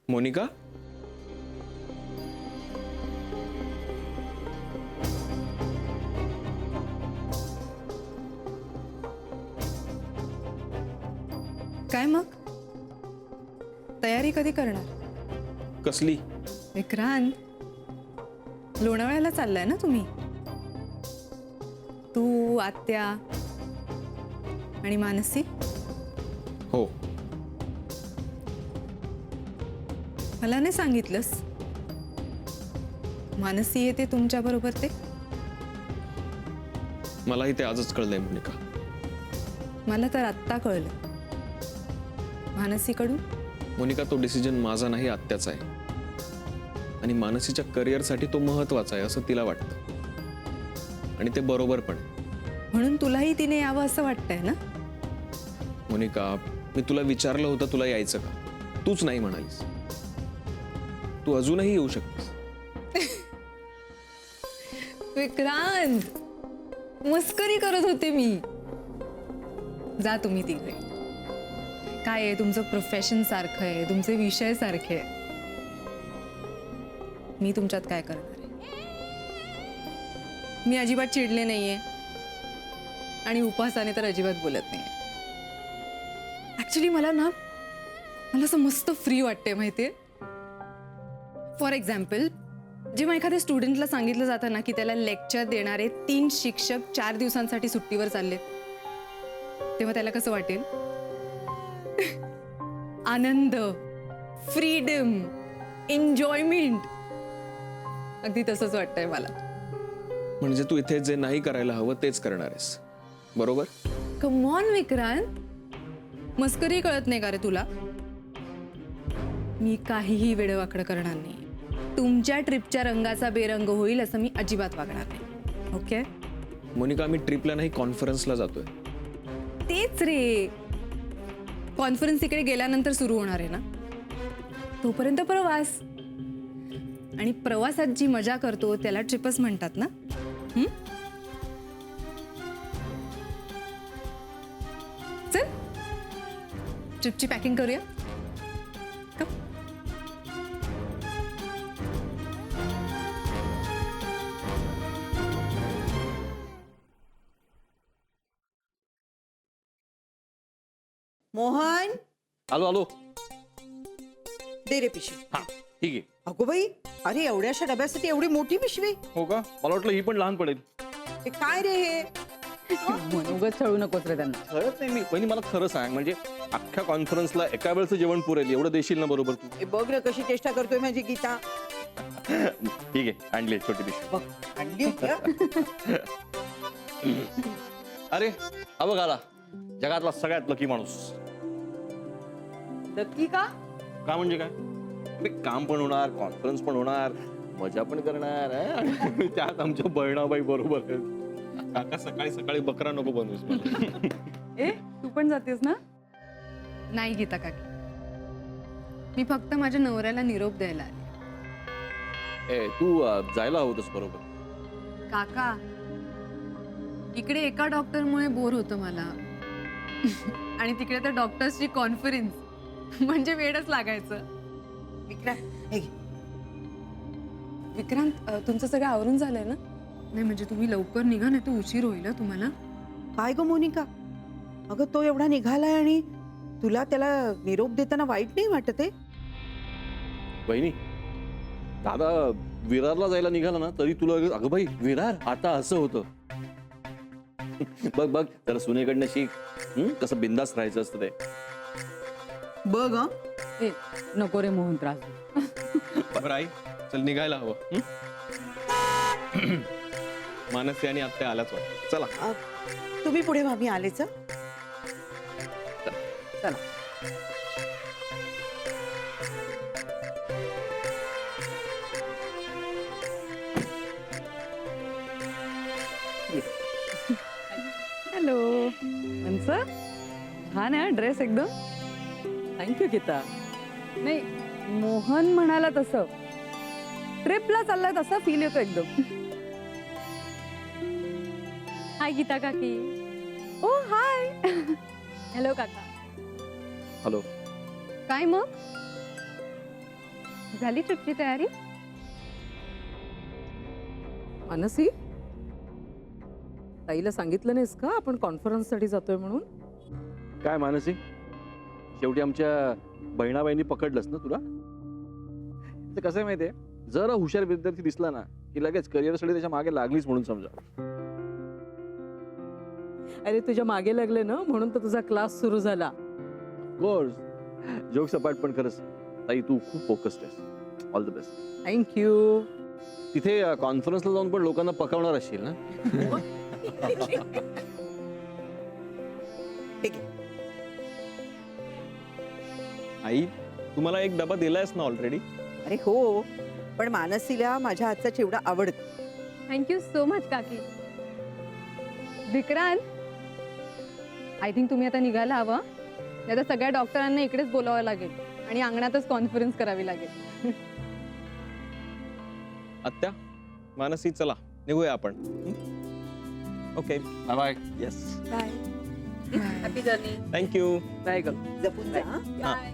मोनिका, काय मग तयारी कधी करणार? कसली? विक्रांत, लोणावळ्याला चाललाय ना तुम्ही? तू, आत्या आणि मानसी. हो. मला नाही सांगितलंस. मानसी येते तुमच्या बरोबर ते? मलाही ते आजच कळलंय मोनिका. मला तर आत्ता कळलं. मानसीकडून? मोनिका, तो डिसिजन माझा नाही, आत्याचा आहे. आणि मानसीच्या करिअरसाठी तो महत्वाचा आहे असं तिला वाटतं. आणि ते बरोबर पण. म्हणून तुलाही तिने यावं असं वाटतंय ना? मोनिका, मी तुला विचारलं होतं तुला यायचं का, तूच नाही म्हणालीस. तू अजूनही येऊ शकतेस. विक्रांत, मस्करी करत होते मी. जा तुम्ही तिकडे. काय आहे, तुमचं प्रोफेशन सारखं आहे, तुमचे विषय सारखे आहे. मी तुमच्यात काय करणार आहे? मी अजिबात चिडले नाहीये आणि उपवासाने तर अजिबात बोलत नाहीये. ऍक्च्युली मला असं मस्त फ्री वाटते माहितीये. फॉर एक्झाम्पल, जेव्हा एखाद्या स्टुडंटला सांगितलं जातं ना की त्याला लेक्चर देणारे 3 शिक्षक 4 दिवसांसाठी सुट्टीवर चाललेत, तेव्हा त्याला कसं वाटेल? आनंद, फ्रीडम, एन्जॉयमेंट. अगदी तसंच वाटतंय मला. म्हणजे तू इथे जे नाही करायला हवं तेच करणार आहेस, बरोबर? कम ऑन विक्रांत, मस्करी कळत नाही का रे तुला? मी काहीही वेडवाकडं करणार नाही. तुमच्या ट्रिपच्या रंगाचा बेरंग होईल असं मी अजिबात वागणार नाही. ओके मोनिका, मी ट्रिपला नाही, कॉन्फरन्सला जातोय. तेच रे. कॉन्फरन्स इकडे गेल्यानंतर सुरू होणार आहे ना, तोपर्यंत प्रवास. आणि प्रवासात जी मजा करतो त्याला ट्रिपच म्हणतात ना. चल, ट्रिपची पॅकिंग करूया. Come. मोहन, आलो आलो. दे रे पिशवी. हा, ठीक आहे. अगो बाई, अरे एवढ्याशा डब्यासाठी एवढी मोठी पिशवी? हो का? मला वाटलं ही पण लहान पडेल. हे काय रे हे? मनोगत छळू नकोस रे त्यांना. खरंच नाही. मी पहिली मला खरं सांग, म्हणजे अख्ख्या कॉन्फरन्सला एका वेळचं जेवण पुरेल एवढं देशील ना? बरोबर तू? हे बघ रे कशी चेष्टा करतोय माझी गीता. ठीक आहे, आणली छोटी पिशवी. बघ, आणली होती हं? अरे हा बघ आला, जगातला सगळ्यात लकी माणूस. नक्की का? का म्हणजे काय? अरे काम पण होणार, कॉन्फरन्स पण होणार, मजा पण करणार आणि त्यात आमच्या बहिणाबाई बरोबर आहेत. काका, सकाळी सकाळी बकरा नको बनवूस मला. ए, तू पण जातेस ना? नाही गीता काकी, मी फक्त माझ्या नवऱ्याला निरोप द्यायला आले. ए, तू जायला हवंस बरोबर. काका, इकडे एका डॉक्टरमुळे बोर होतं मला. आणि तिकडे त्या डॉक्टर्सची कॉन्फरन्स, म्हणजे वेळच लागायचं. विक्रांत, हे घे. विक्रांत, तुमचं सगळं आवरून झालंय ना? नाही म्हणजे तुम्ही लवकर निघा, नाही तर उशीर होईल तुम्हाला. काय ग मोनिका, अगं तो एवढा निघालाय आणि तुला त्याला निरोप देताना वाईट नाही वाटत आहे? बहिणी, दादा विरारला जायला निघाला ना तरी तुला अगं बाई विरार आता असं होतं. बघ बघ जरा सुनेकडनं शिक. कसं बिंदास राहायचं असतं ते. बघ हं. ए, नको रे मोहन, त्रास दे. बरं आई, चल निघायला हवं. मानसी आणि आत्या आल्याच वाटतं. चला. तुम्ही पुढे व्हा, मी आलेच हं. चला. हॅलो मंच, छान आहे ड्रेस एकदम. थँक्यू गीता. नाही, मोहन म्हणाला तसं ट्रिपला चाललाय तसा फील येतो एकदम. हाय गीता काकी. ओ हाय. हॅलो काका. हॅलो. काय मग? झाली ट्रिपची तयारी? मानसी, ताईला सांगितलं नाहीस का आपण कॉन्फरन्ससाठी जातोय म्हणून? काय मानसी, शेवटी आमच्या बहिणा बहिणी पकडलंस ना तुला. ते कसं आहे माहितीये, जरा हुशार विद्यार्थी दिसला ना की लगेच करिअरसाठी त्याच्या मागे लागलीच म्हणून समजा. अरे तुझ्या मागे लागले ना म्हणून तर तुझा क्लास सुरू झाला. कोर्स जोक सपाट, पण खरंच ताई तू खूप फोकस्ड आहेस. All the best. थँक्यू. तिथे कॉन्फरन्सला जाऊन पण लोकांना पकवणार असशील ना. ठीक आहे. आई, तुम्हाला एक डबा दिलायस ना ऑलरेडी. अरे हो, पण मानसीला माझ्या हातचा चिवडा आवडतो. थँक्यू सो मच काकी. विक्रांत, आय थिंक तुम्ही आता निघायला हवं. नाही तर सगळ्या डॉक्टरांना इकडेच बोलावं लागेल आणि अंगणातच कॉन्फरन्स करावी लागेल. आत्या, मानसी, चला निघूया आपण. Okay, bye bye. Yes, bye. Happy journey. Thank you. Bye ग. जपून जा हा?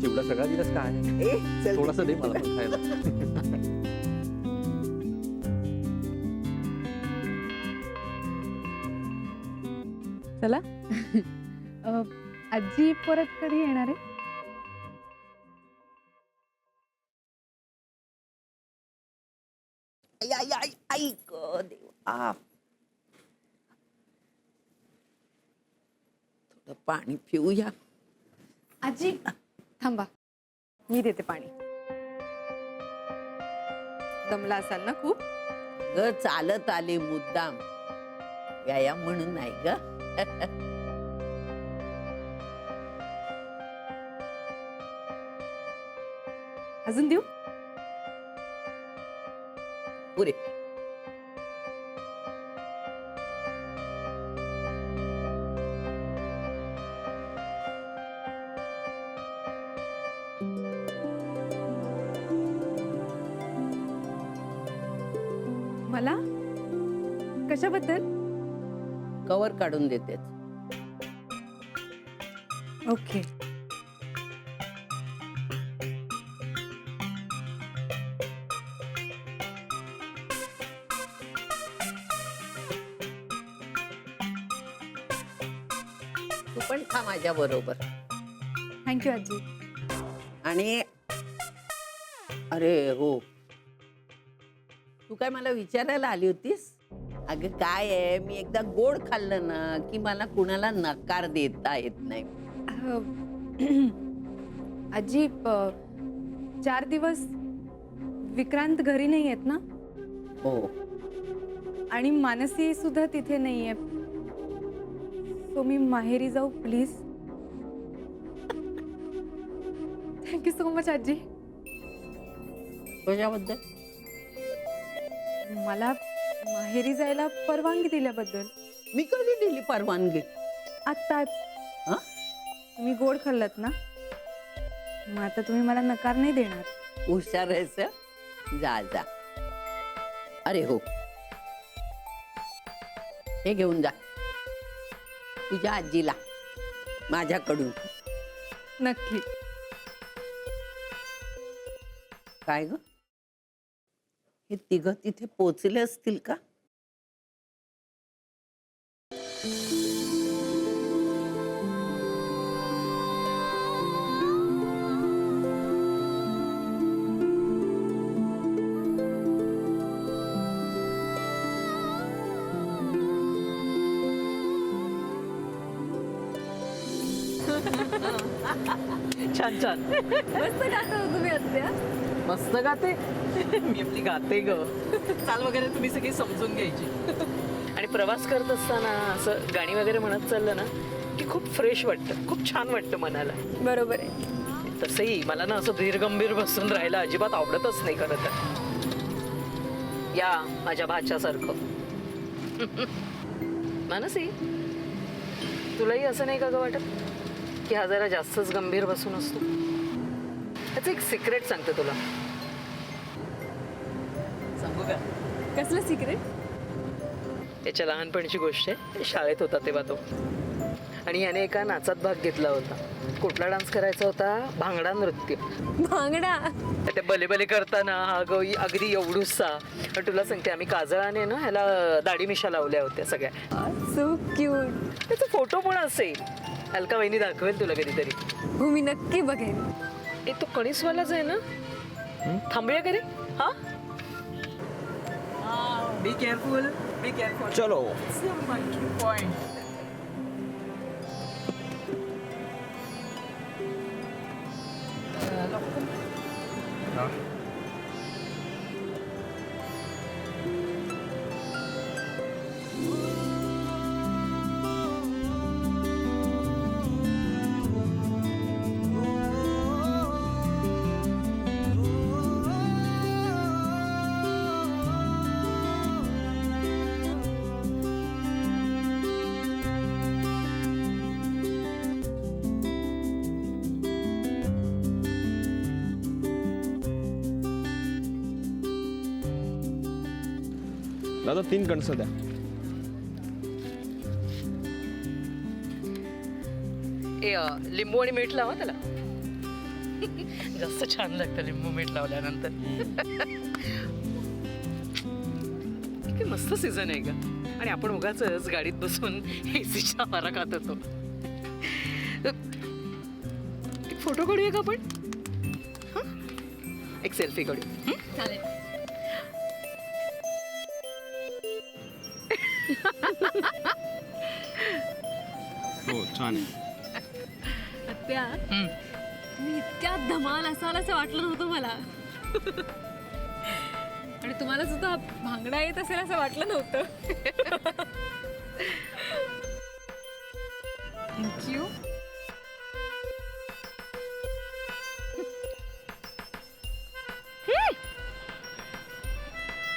चिवडा सगळा दिलास काय? ए चल थोडासा दे मला पण खायला. चला. आजी परत कधी येणार आहे? आई आई आई आई ग देवा. थोडं पाणी पिऊया. आजी थांबा, मी देते पाणी. दमला असाल ना खूप? ग चालत आले मुद्दाम, व्यायाम म्हणून नाही ग. अजून देऊ? पुरे. मला? कशाबद्दल? कवर काढून देते. ओके. तू पण खा माझ्या बरोबर. थँक्यू आजी. आणि अरे हो, तू काय मला विचारायला आली होतीस? अगं काय आहे, मी एकदा गोड खाल्लं ना की मला कुणाला नकार देता येत नाही. आजी 4 दिवस विक्रांत घरी नाही आहेत ना? हो. आणि मानसी सुद्धा तिथे नाहीये. सो मी माहेरी जाऊ प्लीज. थँक्यू सो मच आजी. तुझ्याबद्दल मला माहेरी जायला परवानगी दिल्याबद्दल. मी कधी दिली परवानगी? आत्ताच. हं? तुम्ही गोड खाल्लात ना, मग आता तुम्ही मला नकार नाही देणार. हुशार आहेस हं? जा जा. अरे हो, हे घेऊन जा तुझ्या आजीला माझ्याकडून. नक्की. काय ग, हे तिघ तिथे पोचले असतील का? छान छान. मस्त गाता हो तुम्ही आत्या. मस्त गाते. मी आपली गाते ग. चाल वगैरे तुम्ही सगळी समजून घ्यायची. आणि प्रवास करत असताना असं गाणी वगैरे म्हणत चाललं ना की खूप फ्रेश वाटतं, खूप छान वाटतं मनाला. बरोबर आहे. तसंही मला ना असं धीरगंभीर बसून राहायला अजिबात आवडतच नाही खरं तर. या माझ्या भाच्यासारखं. मानसी, तुलाही असं नाही का ग वाटत की हा जरा जास्तच गंभीर बसून असतो? त्याचं एक सिक्रेट सांगते तुला. सांगू का? कसलं सिक्रेट? त्याच्या लहानपणीची गोष्ट आहे. शाळेत होता तेव्हा तो, आणि याने एका नाचात भाग घेतला होता. कुठला डान्स करायचा होता? भांगडा नृत्य. भांगडा. ते बले बले करताना अगदी एवढूसा. तुला सांगते, आम्ही काजळाने ना ह्याला दाढी मिशा लावल्या होत्या सगळ्या. So cute. त्याचा फोटो पण असेल. अलका वहिनी दाखवेल तुला कधीतरी. हो, मी नक्की बघेन. ए, तो कणीसवालाच आहे ना? थांबूया का रे? हा, बी केअरफुल, बी केअरफुल. चलो. पॉइंट. दादा 3 कणसं द्या. लिंबू आणि मीठ लावा त्याला. जास्त छान लागतं लिंबू मीठ लावल्यानंतर. किती मस्त सीझन आहे का. आणि आपण उगाच गाडीत बसून एसीच्या वारा खात होतो. एक फोटो काढूया का आपण? हं? एक सेल्फी काढू. चालेल. हो, छान आहे. आत्या, मी इतक्या धमाल असाल असं वाटलं नव्हतं मला. आणि तुम्हाला सुद्धा भांगडा येत असेल असं वाटलं नव्हतं. थँक्यू.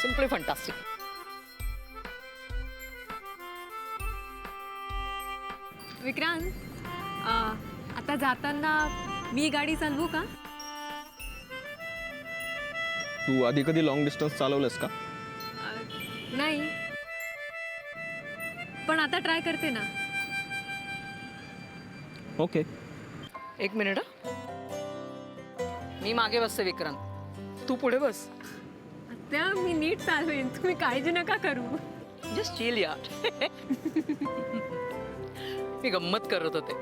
Simply fantastic. विक्रांत, आता जाताना मी गाडी चालवू का? तू आधी कधी लॉंग डिस्टन्स चालवलंस का? नाही, पण आता ट्राय करते ना. ओके. एक मिनिट हं. मी मागे बसते विक्रांत, तू पुढे बस. आत्या, मी नीट चालवेन, तुम्ही काळजी नका करू. जस्ट चिल यार. मी गंमत करत होते.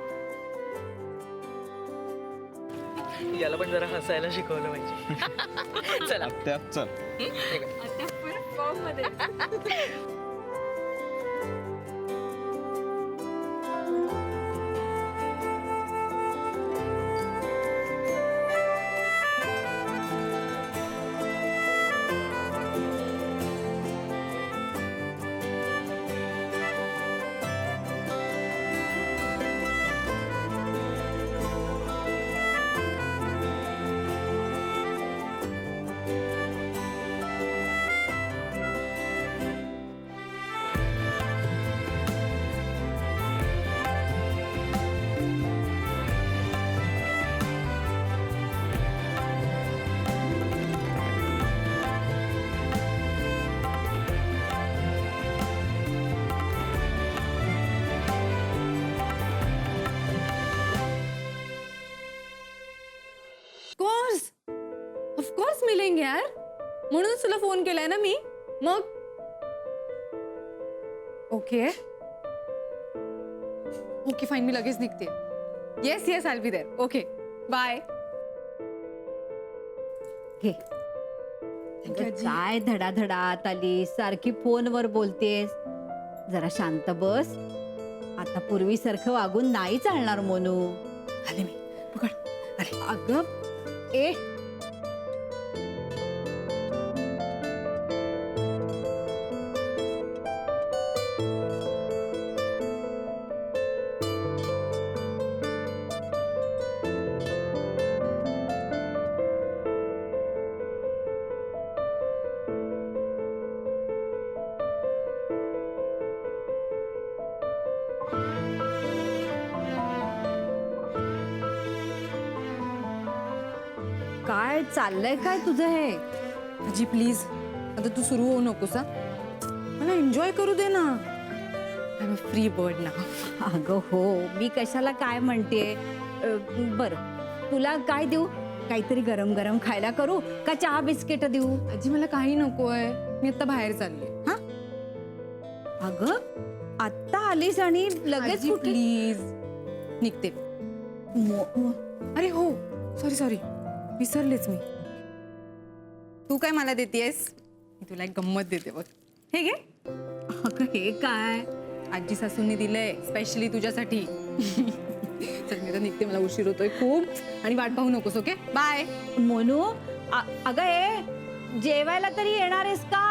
याला पण जरा हसायला शिकवलं पाहिजे. चला. त्या चल. हे बघ. आत्या फुल फॉर्म मध्ये. ऑफकोर्स मिलेंगे यार, म्हणूनच तुला फोन केलाय ना मी. मग ओके ओके फाईन, मी लगेच निघते. Yes yes, I will be there. Okay, bye. घे. काय धडाधडात आली, सारखी फोनवर बोलतेस. जरा शांत बस. आता पूर्वीसारखं वागून नाही चालणार मोनू. आले मी. पकड. अरे अगं ए, काय चाललंय काय तुझं हे? आजी प्लीज आता तू सुरू होऊ नकोस हा. मला एन्जॉय करू दे ना. आय एम फ्री बर्ड ना. अगं हो, मी कशाला काय म्हणते. बरं तुला काय देऊ? काहीतरी गरम गरम खायला करू का चहा बिस्किट देऊ? आजी मला काही नकोय. मी आता बाहेर चालले. हा अगं आत्ता आलीस आणि लगेच आजी कुठे? प्लीज निघते. अरे हो सॉरी विसरलेच मी. तू काय मला देतेस? मी तुला एक गंमत देते बघ. हे घे. अगं हे काय? आजी सासूंनी दिलंय स्पेशली तुझ्यासाठी. चल मी तर निघते. मला उशीर होतोय खूप आणि वाट पाहू नकोस. Okay bye. मोनू अगं हे जेवायला तरी येणार आहेस का?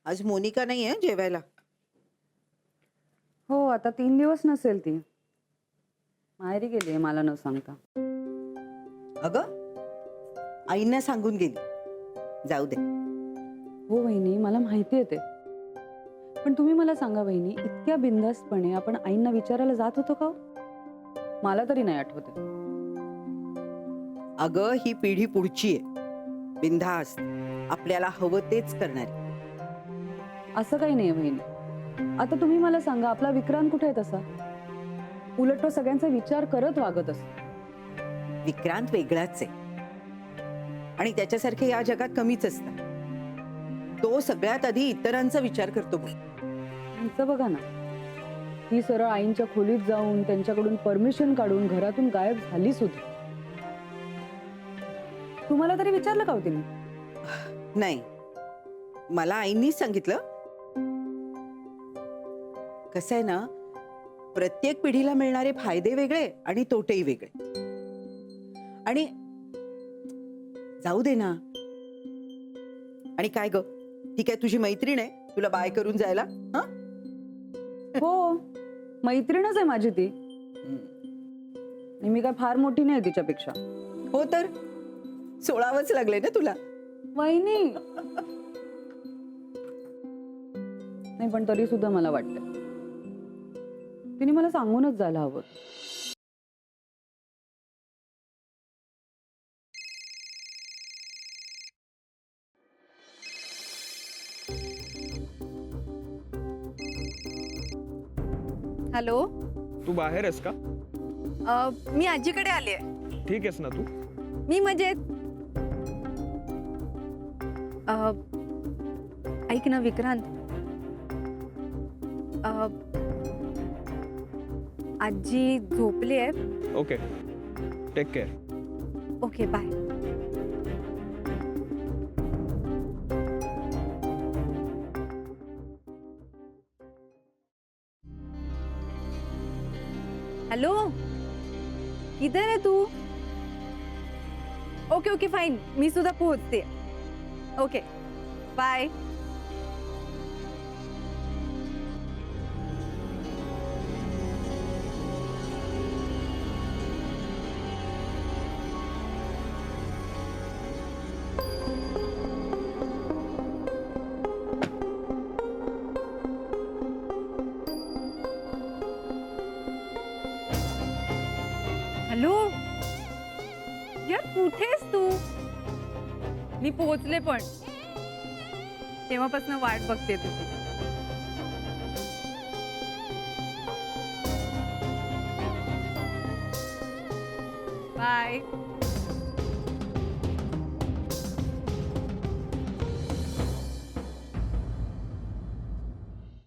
आज मोनिका नाही आहे जेवायला. हो आता 3 दिवस नसेल ती. माहेरी गेली मला न सांगता. अगं आईंना सांगून गेली. जाऊ दे. हो वहिनी मला माहिती आहे ते. पण तुम्ही मला सांगा वहिनी, इतक्या बिनधास्तपणे आपण आईंना विचारायला जात होतो का? मला तरी नाही आठवत आहे. अगं ही पिढी पुढची आहे. बिनधास्त आपल्याला हवं तेच करणारी. असं काही नाही वहिनी. आता तुम्ही मला सांगा आपला विक्रांत कुठे आहे तसा? उलट तो सगळ्यांचा विचार करत वागत असतो. विक्रांत वेगळाच आहे आणि त्याच्यासारखे या जगात कमीच असतात. तो सगळ्यात आधी इतरांचा विचार करतो बघ. हिचं बघा ना, ही सरळ आईंच्या खोलीत जाऊन त्यांच्याकडून परमिशन काढून घरातून गायब झाली सुद्धा. तुम्हाला तरी विचारलं का होती मी? नाही, मला आईंनीच सांगितलं. कसं आहे ना, प्रत्येक पिढीला मिळणारे फायदे वेगळे आणि तोटेही वेगळे. आणि जाऊ दे ना. आणि काय ग, ती काय तुझी मैत्रीण आहे तुला बाय करून जायला? हा हो मैत्रीणच आहे माझी ती. आणि मी काय फार मोठी नाही तिच्यापेक्षा. हो तर सोळावंच लागले ना तुला. वहिनी नाही पण तरी सुद्धा मला वाटतं तिने मला सांगूनच जायला हवं. हॅलो. तू बाहेर आहेस का? मी आजीकडे आली आहे. ठीक आहेस ना तू? मी मजेत. ऐक ना विक्रांत. आजी झोपली आहे. Okay take care. Okay bye. Hello किधर है तू? ओके ओके फाइन मी सुद्धा पोहोचते. Okay bye. हॅलो यार कुठेस तू? मी पोहोचले पण तेव्हापासून वाट बघते तुझी. बाय.